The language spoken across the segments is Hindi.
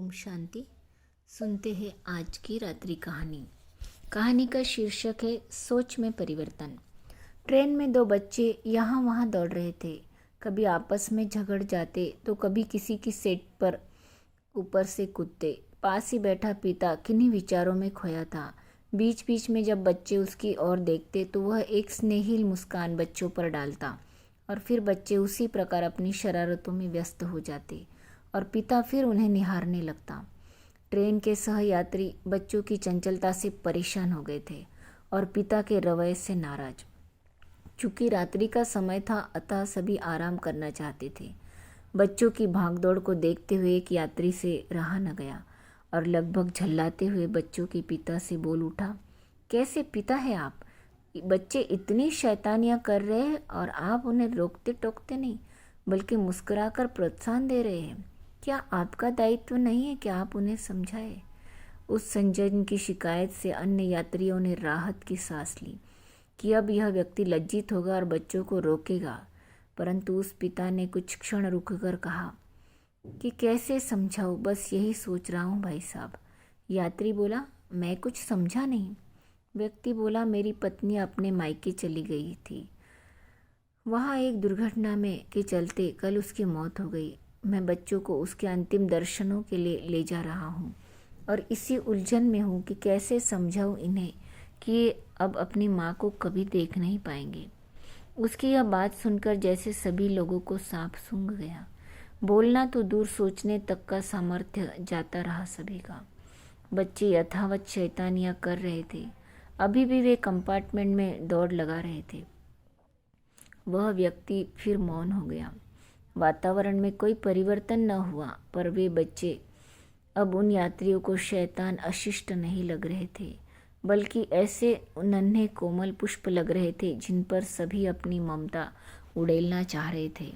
ओम शांति। सुनते हैं आज की रात्रि कहानी। कहानी का शीर्षक है सोच में परिवर्तन। ट्रेन में दो बच्चे यहाँ वहाँ दौड़ रहे थे। कभी आपस में झगड़ जाते तो कभी किसी की सीट पर ऊपर से कूदते। पास ही बैठा पिता किन्हीं विचारों में खोया था। बीच बीच में जब बच्चे उसकी ओर देखते तो वह एक स्नेहिल मुस्कान बच्चों पर डालता और फिर बच्चे उसी प्रकार अपनी शरारतों में व्यस्त हो जाते और पिता फिर उन्हें निहारने लगता। ट्रेन के सहयात्री बच्चों की चंचलता से परेशान हो गए थे और पिता के रवैये से नाराज। चूंकि रात्रि का समय था अतः सभी आराम करना चाहते थे। बच्चों की भागदौड़ को देखते हुए एक यात्री से रहा न गया और लगभग झल्लाते हुए बच्चों के पिता से बोल उठा, कैसे पिता है आप? बच्चे इतनी शैतानियां कर रहे हैं और आप उन्हें रोकते टोकते नहीं बल्कि मुस्कुराकर प्रोत्साहन दे रहे हैं। क्या आपका दायित्व नहीं है कि आप उन्हें समझाएं? उस संजन की शिकायत से अन्य यात्रियों ने राहत की सांस ली कि अब यह व्यक्ति लज्जित होगा और बच्चों को रोकेगा। परंतु उस पिता ने कुछ क्षण रुककर कहा कि कैसे समझाऊं, बस यही सोच रहा हूं भाई साहब। यात्री बोला, मैं कुछ समझा नहीं। व्यक्ति बोला, मेरी पत्नी अपने मायके चली गई थी। वहाँ एक दुर्घटना में के चलते कल उसकी मौत हो गई। मैं बच्चों को उसके अंतिम दर्शनों के लिए ले जा रहा हूँ और इसी उलझन में हूँ कि कैसे समझाऊँ इन्हें कि ये अब अपनी माँ को कभी देख नहीं पाएंगे। उसकी यह बात सुनकर जैसे सभी लोगों को सांप सूंघ गया। बोलना तो दूर, सोचने तक का सामर्थ्य जाता रहा सभी का। बच्चे यथावत शैतानियाँ कर रहे थे। अभी भी वे कंपार्टमेंट में दौड़ लगा रहे थे। वह व्यक्ति फिर मौन हो गया। वातावरण में कोई परिवर्तन न हुआ, पर वे बच्चे अब उन यात्रियों को शैतान अशिष्ट नहीं लग रहे थे, बल्कि ऐसे नन्हे कोमल पुष्प लग रहे थे जिन पर सभी अपनी ममता उड़ेलना चाह रहे थे।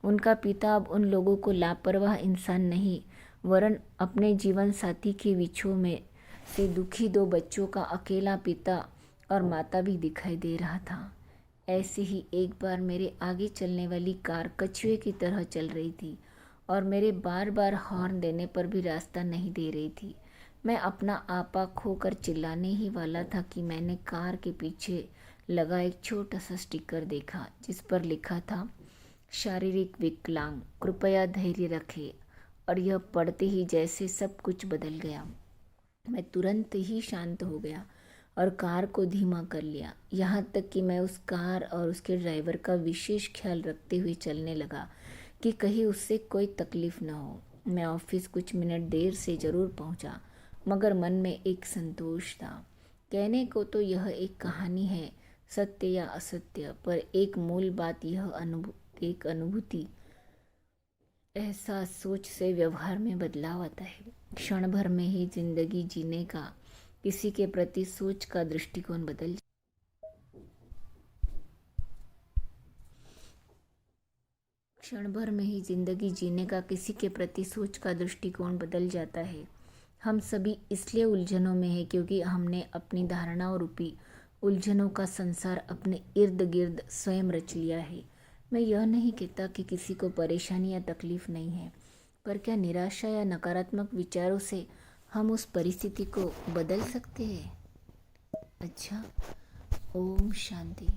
उनका पिता अब उन लोगों को लापरवाह इंसान नहीं, वरन अपने जीवन साथी के विछोह में से दुखी दो बच्चों का अकेला पिता और माता भी दिखाई दे रहा था। ऐसे ही एक बार मेरे आगे चलने वाली कार कछुए की तरह चल रही थी और मेरे बार बार हॉर्न देने पर भी रास्ता नहीं दे रही थी। मैं अपना आपा खोकर चिल्लाने ही वाला था कि मैंने कार के पीछे लगा एक छोटा सा स्टिकर देखा जिस पर लिखा था, शारीरिक विकलांग, कृपया धैर्य रखें। और यह पढ़ते ही जैसे सब कुछ बदल गया। मैं तुरंत ही शांत हो गया और कार को धीमा कर लिया, यहाँ तक कि मैं उस कार और उसके ड्राइवर का विशेष ख्याल रखते हुए चलने लगा कि कहीं उससे कोई तकलीफ न हो। मैं ऑफिस कुछ मिनट देर से जरूर पहुंचा, मगर मन में एक संतोष था। कहने को तो यह एक कहानी है, सत्य या असत्य, पर एक मूल बात यह एक अनुभूति, एहसास, सोच से व्यवहार में बदलाव आता है। क्षण भर में ही जिंदगी जीने का, किसी के प्रति सोच का दृष्टिकोण बदल क्षण भर में ही जिंदगी जीने का किसी के प्रति सोच का दृष्टिकोण बदल जाता है। हम सभी इसलिए उलझनों में हैं क्योंकि हमने अपनी धारणाओं रूपी उलझनों का संसार अपने इर्द गिर्द स्वयं रच लिया है। मैं यह नहीं कहता कि किसी को परेशानी या तकलीफ नहीं है, पर क्या निराशा या नकारात्मक विचारों से हम उस परिस्थिति को बदल सकते हैं? अच्छा, ओम शांति।